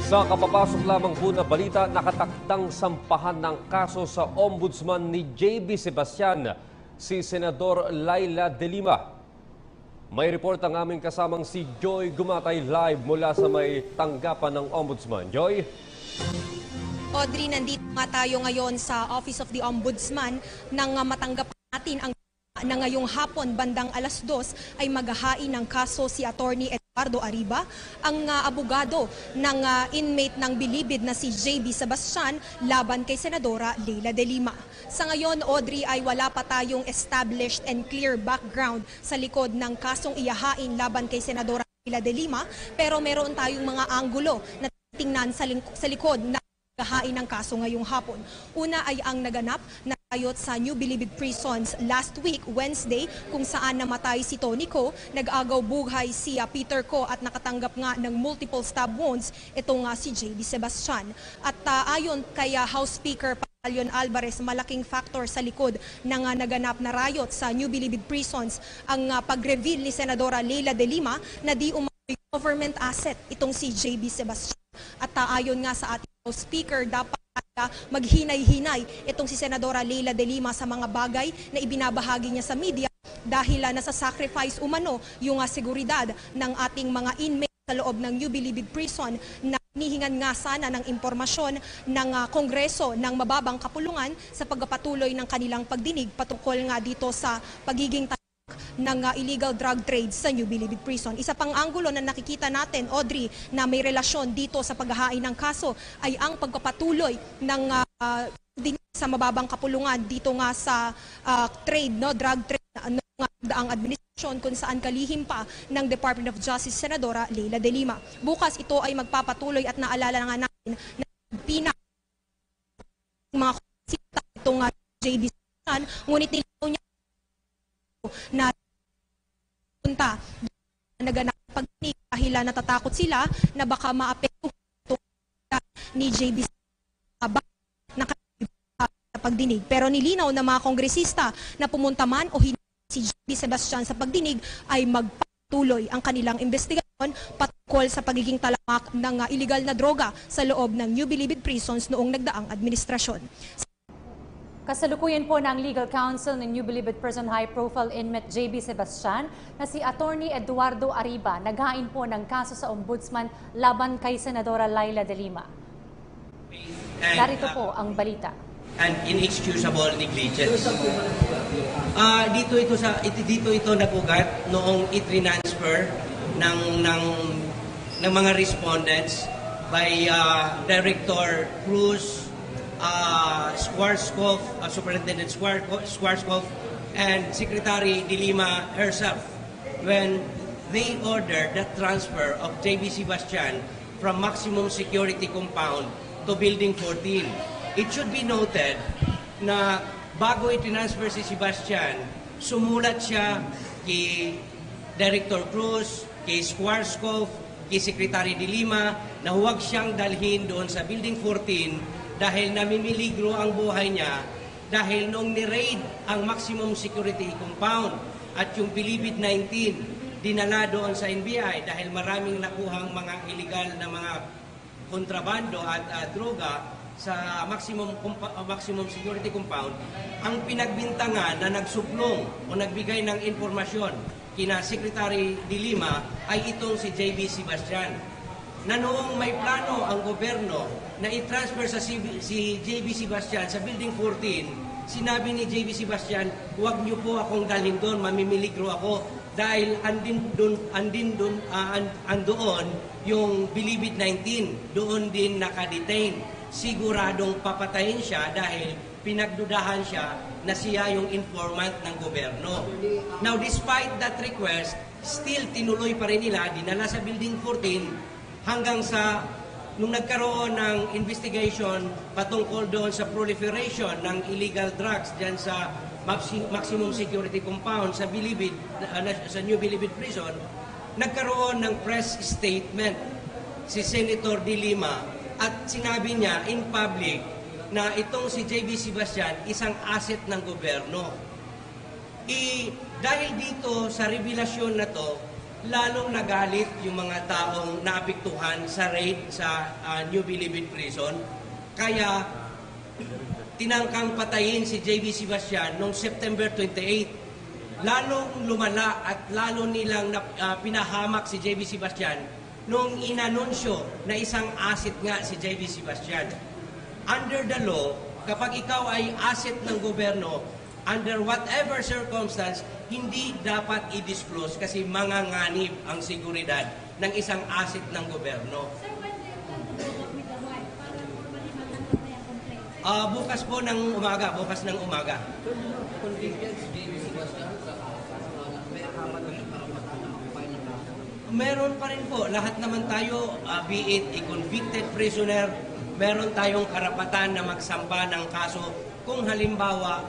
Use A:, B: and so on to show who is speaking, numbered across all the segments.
A: Sa kapapasok lamang po na balita, nakatakdang sampahan ng kaso sa ombudsman ni JB Sebastian, si Senador Laila De Lima. May report ang aming kasamang si Joy Gumatay live mula sa may tanggapan ng ombudsman. Joy?
B: Audrey, nandito nga tayo ngayon sa Office of the Ombudsman nang matanggap natin ang na ngayong hapon bandang alas 2 ay maghahain ng kaso si Attorney Eduardo Ariba, ang abogado ng inmate ng bilibid na si JB Sebastian laban kay Senadora Leila De Lima. Sa ngayon, Audrey, ay wala pa tayong established and clear background sa likod ng kasong ihahain laban kay Senadora Leila De Lima, pero meron tayong mga anggulo na tingnan sa likod na hain ng kaso ngayong hapon. Una ay ang naganap na riot sa New Bilibid Prisons last week, Wednesday, kung saan namatay si Tony Co, nag-agaw buhay si Peter Co at nakatanggap nga ng multiple stab wounds itong si JB Sebastian. At ayon kay House Speaker Palion Alvarez, malaking factor sa likod ng naganap na riot sa New Bilibid Prisons ang pag-reveal ni Senadora Leila De Lima na di umano'y government asset itong si JB Sebastian. At ayon nga sa ating Speaker, dapat maghinay-hinay itong si Senadora Leila De Lima sa mga bagay na ibinabahagi niya sa media dahil nasa sacrifice umano yung seguridad ng ating mga inmates sa loob ng New Bilibid Prison na hinihingan nga sana ng impormasyon ng Kongreso ng mababang kapulungan sa pagpatuloy ng kanilang pagdinig patungkol nga dito sa pagiging ng illegal drug trade sa New Bilibid Prison. Isa pang anggulo na nakikita natin, Audrey, na may relasyon dito sa paghahain ng kaso ay ang pagpapatuloy ng sa mababang kapulungan dito nga sa trade, drug trade ng daang administrasyon kung saan kalihim pa ng Department of Justice Senadora Leila De Lima. Bukas ito ay magpapatuloy at naalala nga natin na mga konsita itong JB Sebastian, ngunit nilinaw niya na punta naganap pagdinig dahil natatakot sila na baka maapektuhan ni JB na pagdinig. Pero nilinaw ng mga kongresista na pumunta man o hindi si JB Sebastian sa pagdinig ay magpatuloy ang kanilang investigasyon patungkol sa pagiging talamak ng illegal na droga sa loob ng New Bilibid Prisons noong nagdaang administrasyon.
C: Kasalukuyan po ng Legal Counsel ng New Bilibid Prison high-profile inmate JB Sebastian na si Attorney Eduardo Ariba naghain po ng kaso sa Ombudsman laban kay Senadora Leila De Lima. Narito po ang balita.
D: And inexcusable negligence. Dito ito nagugat noong i-transfer ng mga respondents by Director Cruz, Schwarzkopf, Superintendent Schwarzkopf, and Secretary De Lima herself when they ordered the transfer of JB Sebastian from maximum security compound to Building 14. It should be noted na bago i-transfer si Sebastian, sumulat siya kay Director Cruz, kay Schwarzkopf, kay Secretary De Lima na huwag siyang dalhin doon sa Building 14 dahil namimiligro ang buhay niya dahil noong ni-raid ang maximum security compound at yung Bilibid 19 dinala doon sa NBI dahil maraming nakuhang mga illegal na mga kontrabando at droga sa maximum security compound. Ang pinagbintangan na nagsuplong o nagbigay ng informasyon kina Secretary De Lima ay itong si JB Sebastian na noong may plano ang gobyerno na i-transfer si JB Sebastian sa Building 14, sinabi ni JB Sebastian, huwag niyo po akong dalhin doon, mamimiligro ako dahil andoon yung Bilibid 19, doon din nakadetain. Siguradong papatayin siya dahil pinagdudahan siya na siya yung informant ng gobyerno. Now, despite that request, still tinuloy pa rin nila, dinala sa Building 14 hanggang sa nung nagkaroon ng investigation patungkol doon sa proliferation ng illegal drugs dyan sa maximum security compound sa Bilibid, sa New Bilibid Prison, nagkaroon ng press statement si Senator De Lima at sinabi niya in public na itong si JB Sebastian isang asset ng gobyerno. Dahil dito sa revelasyon na to, lalong nagalit yung mga taong naapektuhan sa raid sa New Bilibid Prison. Kaya tinangkang patayin si JB Sebastian noong September 28. Lalong lumala at lalo nilang pinahamak si JB Sebastian noong inanunsyo na isang asset nga si JB Sebastian. Under the law, kapag ikaw ay asset ng gobyerno, under whatever circumstance, hindi dapat i-disclose kasi manganganib ang seguridad ng isang asset ng gobyerno. Bukas po ng umaga, Meron pa rin po, lahat naman tayo, be it a convicted prisoner, meron tayong karapatan na magsampa ng kaso. Kung halimbawa,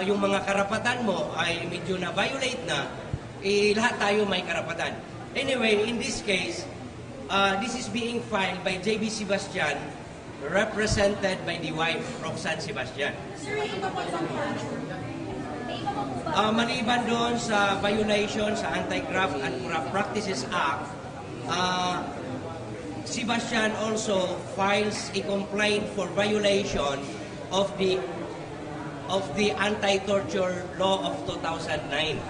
D: yung mga karapatan mo ay medyo na-violate na, lahat tayo may karapatan. Anyway, in this case, this is being filed by JB Sebastian, represented by the wife, Roxanne Sebastian. Maliban doon sa violation sa Anti-Graft and Corrupt Practices Act, Sebastian also files a complaint for violation of the Anti-Torture Law of 2009.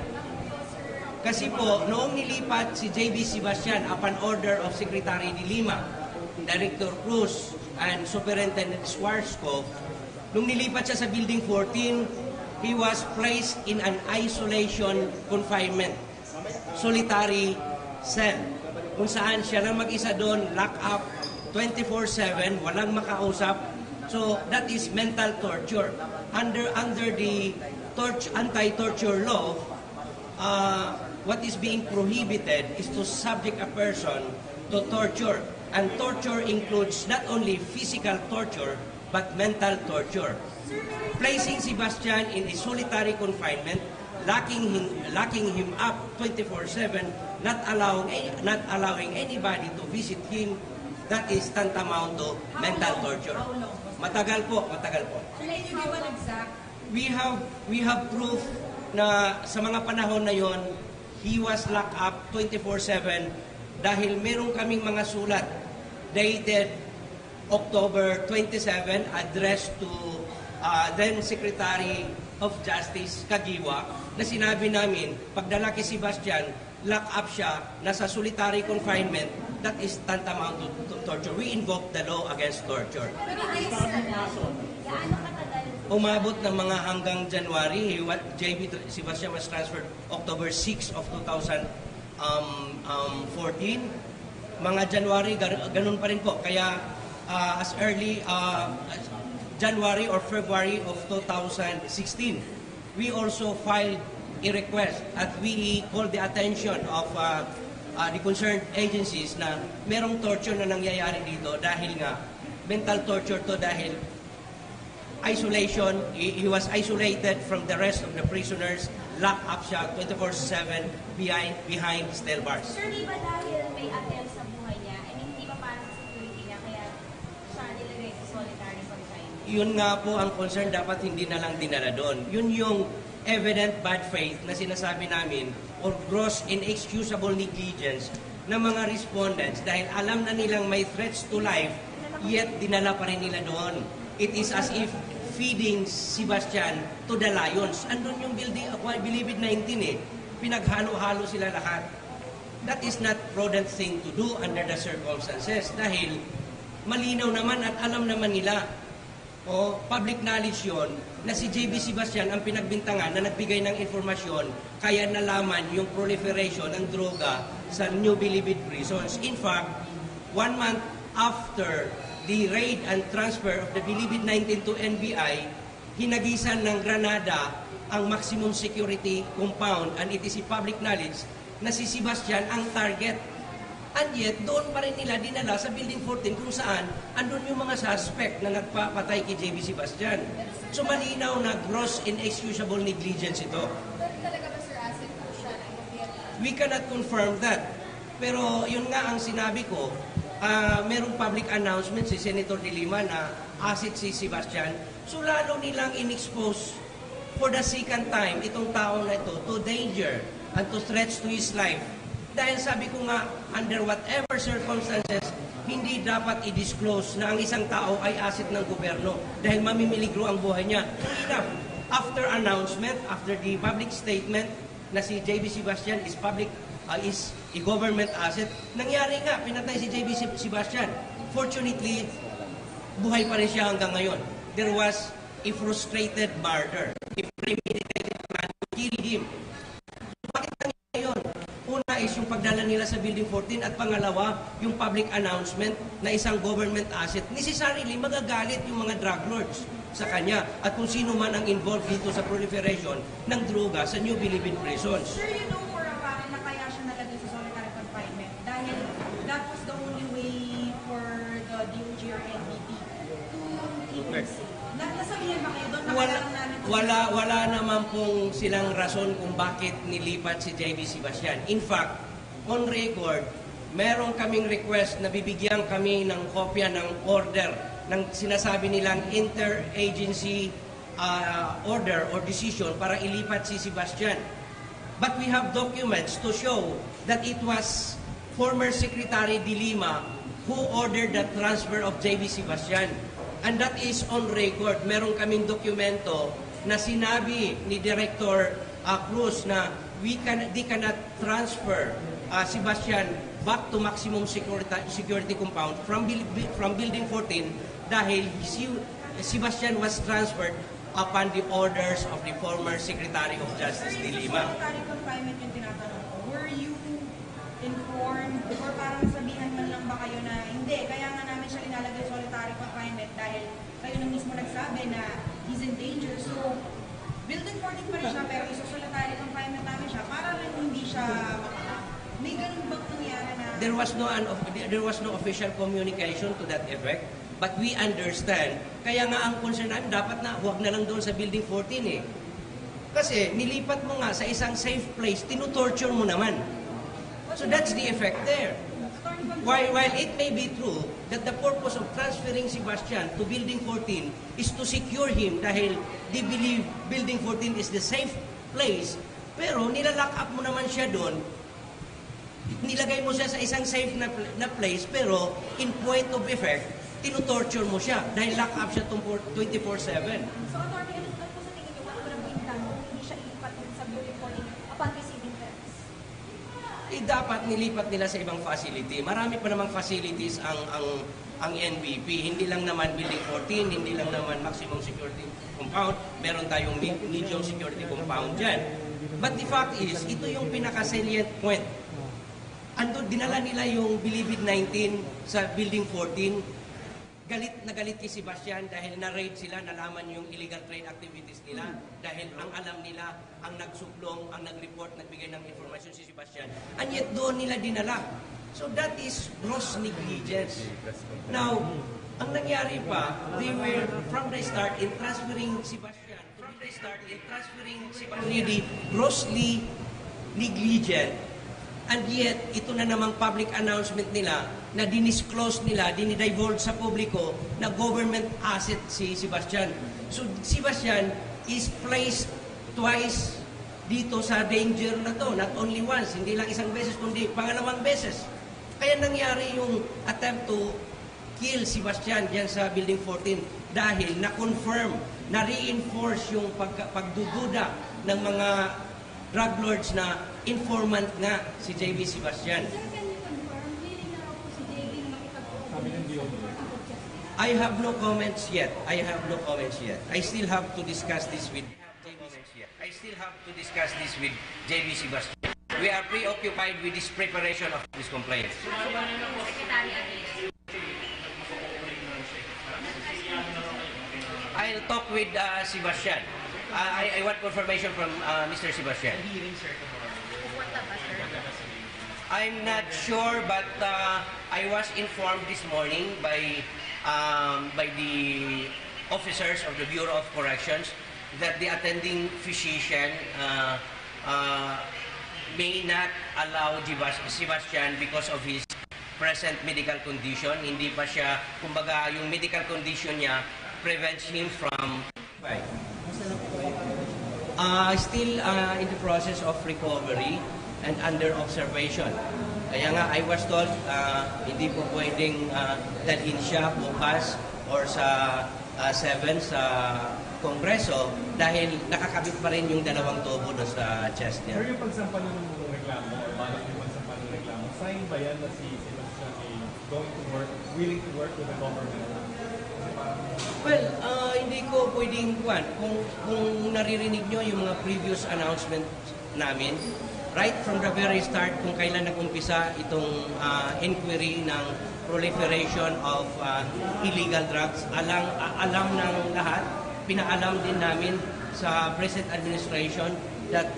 D: Kasi po, noong nilipat si JB Sebastian upon order of Secretary de Lima, Director Cruz, and Superintendent Schwarzkopf, nung nilipat siya sa Building 14, he was placed in an isolation confinement, solitary cell, kung saan siya lang mag-isa doon, lock up 24/7, walang makausap. So that is mental torture. Under the anti-torture law, what is being prohibited is to subject a person to torture. And torture includes not only physical torture, but mental torture. Placing Sebastian in a solitary confinement, locking him up 24/7, not allowing anybody to visit him, that is tantamount to mental torture. Matagal po. We have proof na sa mga panahon na yon, he was locked up 24/7 dahil meron kaming mga sulat dated October 27 addressed to then Secretary of Justice Kagiwa na sinabi namin, pagdala kay Sebastian, lock up siya, nasa solitary confinement, that is tantamount to torture. We invoke the law against torture. Umabot ng mga hanggang January, JB Sebastian was transferred October 6 of 2014. Mga January, ganun pa rin po. Kaya as early January or February of 2016, we also filed a request at we called the attention of the concerned agencies na merong torture na nangyayari dito dahil nga mental torture to dahil isolation, he was isolated from the rest of the prisoners, locked up siya 24/7 behind steel bars.
E: Sir, di ba dahil may attempt sa buhay niya, I mean, di ba para sa security niya, kaya siya nilagay sa solitary confinement?
D: Yun nga po ang concern, dapat hindi na lang dinala doon. Yun yung evident bad faith na sinasabi namin or gross inexcusable negligence ng mga respondents dahil alam na nilang may threats to life, yet dinala pa rin nila doon. It is as if feeding Sebastian to the lions. Andun yung Bilibid 19 eh. Pinaghalo-halo sila lahat. That is not prudent thing to do under the circumstances dahil malinaw naman at alam naman nila o public knowledge yon na si JB Sebastian ang pinagbintangan na nagbigay ng informasyon kaya nalaman yung proliferation ng droga sa New Bilibid prisons. In fact, 1 month after the raid and transfer of the Bilibid 19 to NBI, hinagisan ng Granada ang maximum security compound and it is a public knowledge na si Sebastian ang target. And yet, doon pa rin nila dinala sa Building 14 kung saan andun yung mga suspect na nagpapatay kay JB Sebastian. So malinaw na gross inexcusable negligence ito.
E: Talaga ba, Sir, asset po siya ng gobyerno?
D: We cannot confirm that. Pero yun nga ang sinabi ko, merong public announcement si Senator De Lima na asset si Sebastian. So lalo nilang in-expose for the second time itong tao na ito to danger and to threats to his life. Dahil sabi ko nga, under whatever circumstances, hindi dapat i-disclose na ang isang tao ay asset ng gobyerno dahil mamimiligro ang buhay niya. True enough, after announcement, after the public statement na si JB Sebastian is a government asset, nangyari nga, pinatay si JB Sebastian. Fortunately, buhay pa rin siya hanggang ngayon. There was a frustrated murder, a premeditated plan to kill him. Bakit nangyari yun? Una is yung pagdala nila sa Building 14 at pangalawa, yung public announcement na isang government asset. Necessarily, magagalit yung mga drug lords sa kanya at kung sino man ang involved dito sa proliferation ng droga sa New Bilibid prisons.
F: Sir, you know for a fact na kaya siya nalagay sa solitary confinement dahil that was the only way for the DOJ or NBP to keep him safe. Nasabihan ba kayo doon?
D: Wala naman pong silang rason kung bakit nilipat si JB Sebastian. In fact, on record, meron kaming request na bibigyan kami ng kopya ng order ng sinasabi nilang interagency order or decision para ilipat si Sebastian. But we have documents to show that it was former Secretary De Lima who ordered the transfer of JB Sebastian. And that is on record. Meron kaming dokumento na sinabi ni Director Cruz na they cannot transfer Sebastian back to maximum security compound from Building 14 dahil Sebastian was transferred upon the orders of the former Secretary of Justice De Lima.
F: Solitary confinement yung tinatanong ko. Were you informed or parang sabihan man lang ba kayo na hindi, kaya nga namin siya linalagay solitary confinement dahil kayo na mismo nagsabi na he's in danger. So, Building 14 pa rin siya pero iso-solitary confinement namin siya para rin hindi siya makakap. May ganun bang nangyari na...
D: There was no official communication to that effect. But we understand, kaya nga ang concern namin, dapat na huwag na lang doon sa Building 14 eh. Kasi nilipat mo nga sa isang safe place, tinutorture mo naman. So that's the effect there. While it may be true that the purpose of transferring Sebastian to Building 14 is to secure him dahil they believe Building 14 is the safe place, pero nilalock up mo naman siya doon, nilagay mo siya sa isang safe na place, pero in point of effect, tinutorture mo siya dahil lock up siya 24/7.
E: So, Atty. Ano po sa tingin niyo, ano na yung plano kung hindi siya ilipat sa Building 14 upon receiving threats?
D: Dapat nilipat nila sa ibang facility. Marami pa namang facilities ang NBP. Hindi lang naman Building 14, hindi lang naman maximum security compound. Meron tayong medium security compound dyan. But the fact is, ito yung pinaka-salient point. Dinala nila yung Bilibid 19 sa Building 14. Galit na galit kay Sebastian dahil na-raid sila, nalaman yung illegal trade activities nila dahil ang alam nila, ang nagsuplong, ang nag-report, nagbigay ng information si Sebastian. And yet doon nila dinala. So that is gross negligence. Now, ang nangyari pa, they were from the start in transferring Sebastian, really grossly negligent. And yet, ito na namang public announcement nila na dinisclose nila, dinidivulge sa publiko na government asset si Sebastian. So, Sebastian is placed twice dito sa danger na to. Not only once, hindi lang isang beses, kundi pangalawang beses. Kaya nangyari yung attempt to kill Sebastian dyan sa Building 14 dahil na-confirm, na-reinforce yung pagdududa ng mga drug lords na informant nga si JB Sebastian.
E: Sir, can you confirm, willing na po si JB na makipag-coordinate?
D: I have no comments yet. I still have to discuss this with JB Sebastian. We are preoccupied with this preparation of this complaint.
E: Secretary again.
D: I'll talk with Sebastian. I want confirmation from Mr. Sebastian. I'm not sure, but I was informed this morning by the officers of the Bureau of Corrections that the attending physician may not allow Sebastian because of his present medical condition. Hindi pa siya, kumbaga, yung medical condition niya prevents him from... Still in the process of recovery and under observation. Kaya nga, I was told, hindi po pwedeng dalhin siya bukas or sa 7 sa Kongreso dahil nakakabit pa rin yung dalawang tubo doon sa chest niya.
G: Pero yung pagsampa ng reklamo o balak yung pagsampa ng reklamo, sign ba yan na si Sebastian ay going to work, willing to work with the government?
D: Well, hindi ko pwedeng kung naririnig nyo yung mga previous announcement namin, right from the very start kung kailan nag-umpisa itong inquiry ng proliferation of illegal drugs, alam ng lahat, pinaalam din namin sa present administration that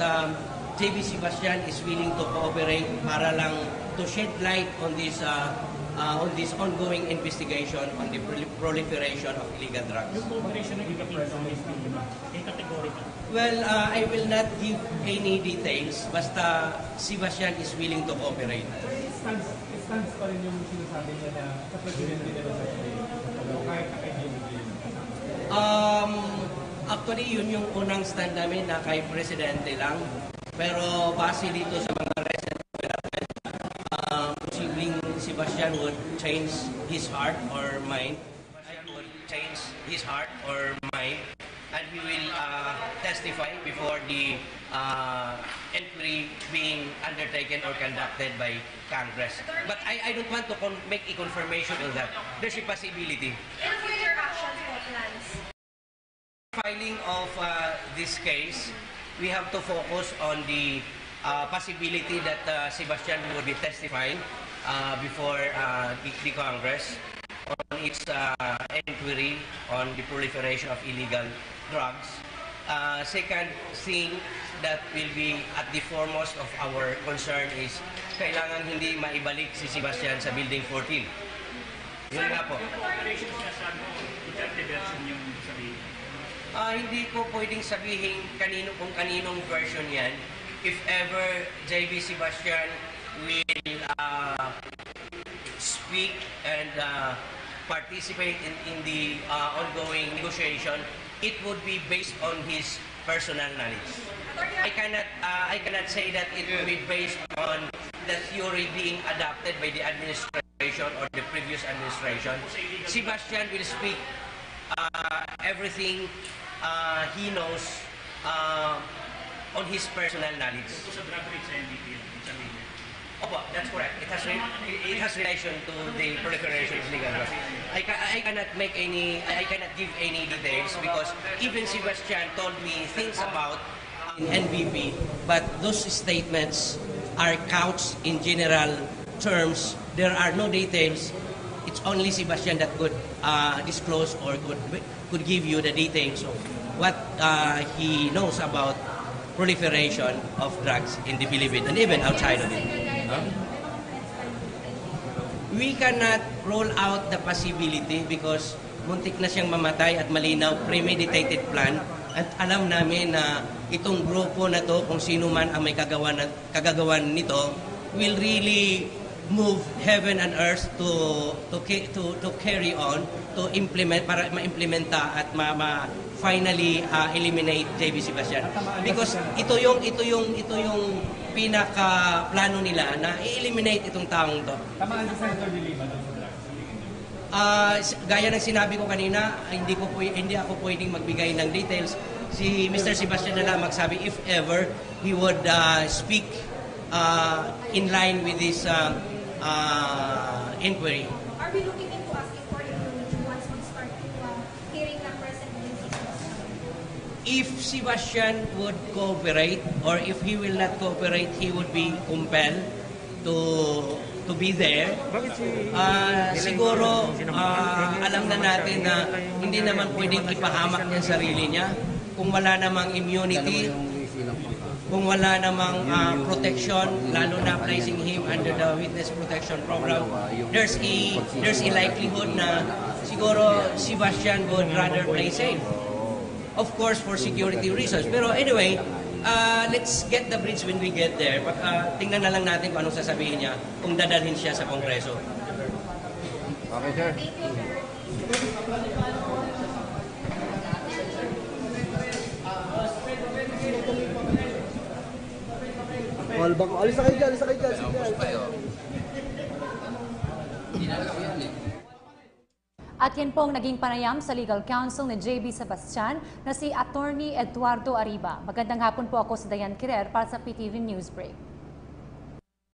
D: J.B. Sebastian is willing to cooperate para lang to shed light on this ongoing investigation on the proliferation of illegal drugs.
G: Yung cooperation ng iba-president in categorical.
D: Well, I will not give any details, basta Sebastian is willing to cooperate.
G: Stands pa rin yung sinasabi niya na sa presidente nila sa kahit nakaibigan.
D: Actually, yun yung unang stand namin na kay presidente lang. Pero base dito sa mga recent development, posibleng Sebastian would change his heart or mind. And we will testify before the inquiry being undertaken or conducted by Congress. But I don't want to make a confirmation on that. There's a possibility.
E: And future actions or plans?
D: Filing of this case, we have to focus on the possibility that Sebastian would be testifying before the Congress on its inquiry on the proliferation of illegal drugs. Second thing that will be at the foremost of our concern is kailangan hindi maibalik si Sebastian sa Building 14. Yun nga po. Hindi ko pwedeng sabihin kung kaninong version yan. If ever J.B. Sebastian will speak and participate in the ongoing negotiation, it would be based on his personal knowledge. I cannot say that it will be based on the theory being adopted by the administration or the previous administration. Sebastian will speak everything he knows on his personal knowledge. Opo, that's correct. It has relation to the proliferation of legal drugs. I cannot give any details because even Sebastian told me things about NBP, but those statements are couched in general terms. There are no details. It's only Sebastian that could disclose or could give you the details of what he knows about proliferation of drugs in the Philippines and even outside of it. We cannot roll out the possibility because muntik na siyang mamatay at malinaw, premeditated plan. At alam namin na itong grupo na to, kung sino man ang may kagagawan nito, will really move heaven and earth to carry on, to implement, para ma-implementa at finally eliminate J.B. Sebastian. Because ito yung pinaka plano nila na i-eliminate itong taong to.
G: Tamaan si Senator De Lima doon sa drugs.
D: Gaya ng sinabi ko kanina, hindi ako pwedeng magbigay ng details. Si Mr. Sebastian na lang magsabi if ever he would speak in line with this inquiry.
E: Are we looking into asking for immunity once we start hearing the President Sebastian?
D: If Sebastian would cooperate or if he will not cooperate, he would be compelled to be there. Siguro alam na natin na hindi naman pwedeng ipahamak niya sarili niya kung wala namang immunity, kung wala namang protection, lalo na placing him under the witness protection program. There's a likelihood na siguro Sebastian would rather play safe. Of course, for security reasons. Pero anyway, let's get the bridge when we get there. Tingnan na lang natin kung anong sasabihin niya kung dadalhin siya sa Kongreso.
H: Okay, sir.
E: Thank you.
I: Alis na kayo dyan, alis na kayo dyan.
C: At yan pong naging panayam sa legal counsel ni JB Sebastian na si Attorney Eduardo Ariba. Magandang hapon po, ako si Diane Kirer para sa PTV Newsbreak.